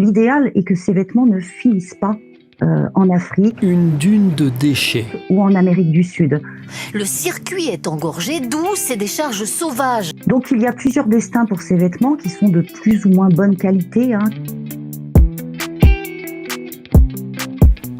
L'idéal est que ces vêtements ne finissent pas en Afrique. Une dune de déchets. Ou en Amérique du Sud. Le circuit est engorgé, d'où ces décharges sauvages. Donc il y a plusieurs destins pour ces vêtements qui sont de plus ou moins bonne qualité.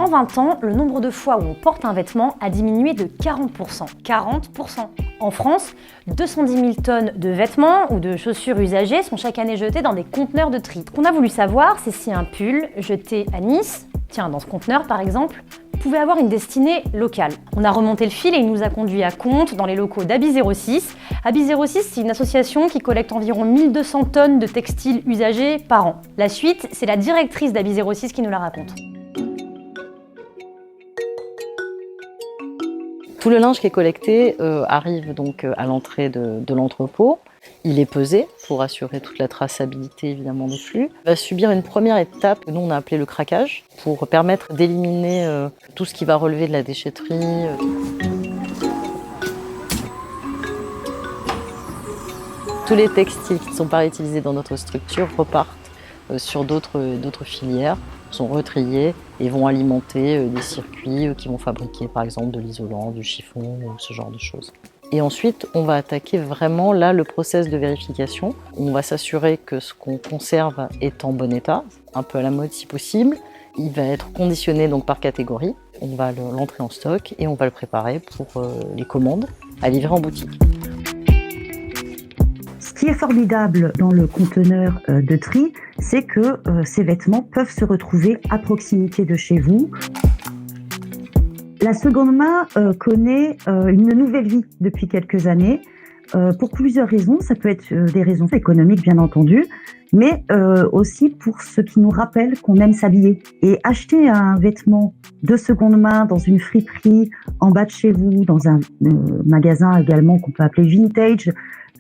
En 20 ans, le nombre de fois où on porte un vêtement a diminué de 40%. 40%. En France, 210 000 tonnes de vêtements ou de chaussures usagées sont chaque année jetées dans des conteneurs de tri. Ce qu'on a voulu savoir, c'est si un pull jeté à Nice, tiens, dans ce conteneur par exemple, pouvait avoir une destinée locale. On a remonté le fil et il nous a conduit à Contes, dans les locaux d'Abi06. Abi06, c'est une association qui collecte environ 1200 tonnes de textiles usagés par an. La suite, c'est la directrice d'Abi06 qui nous la raconte. Tout le linge qui est collecté arrive donc à l'entrée de l'entrepôt. Il est pesé pour assurer toute la traçabilité évidemment des flux. Il va subir une première étape que nous on a appelée le craquage pour permettre d'éliminer tout ce qui va relever de la déchetterie. Tous les textiles qui ne sont pas réutilisés dans notre structure repartent sur d'autres filières, sont retriés et vont alimenter des circuits qui vont fabriquer par exemple de l'isolant, du chiffon ou ce genre de choses. Et ensuite, on va attaquer vraiment là le process de vérification. On va s'assurer que ce qu'on conserve est en bon état, un peu à la mode si possible. Il va être conditionné donc par catégorie. On va l'entrer en stock et on va le préparer pour les commandes à livrer en boutique. Ce qui est formidable dans le conteneur de tri, c'est que ces vêtements peuvent se retrouver à proximité de chez vous. La seconde main connaît une nouvelle vie depuis quelques années pour plusieurs raisons. Ça peut être des raisons économiques, bien entendu, mais aussi pour ce qui nous rappelle qu'on aime s'habiller. Et acheter un vêtement de seconde main dans une friperie en bas de chez vous, dans un magasin également qu'on peut appeler vintage,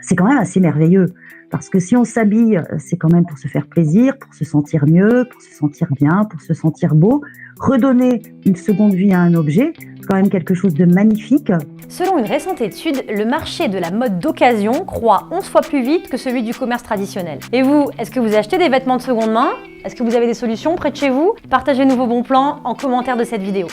c'est quand même assez merveilleux. Parce que si on s'habille, c'est quand même pour se faire plaisir, pour se sentir mieux, pour se sentir bien, pour se sentir beau. Redonner une seconde vie à un objet, c'est quand même quelque chose de magnifique. Selon une récente étude, le marché de la mode d'occasion croît 11 fois plus vite que celui du commerce traditionnel. Et vous, est-ce que vous achetez des vêtements de seconde main? Est-ce que vous avez des solutions près de chez vous? Partagez-nous vos bons plans en commentaire de cette vidéo.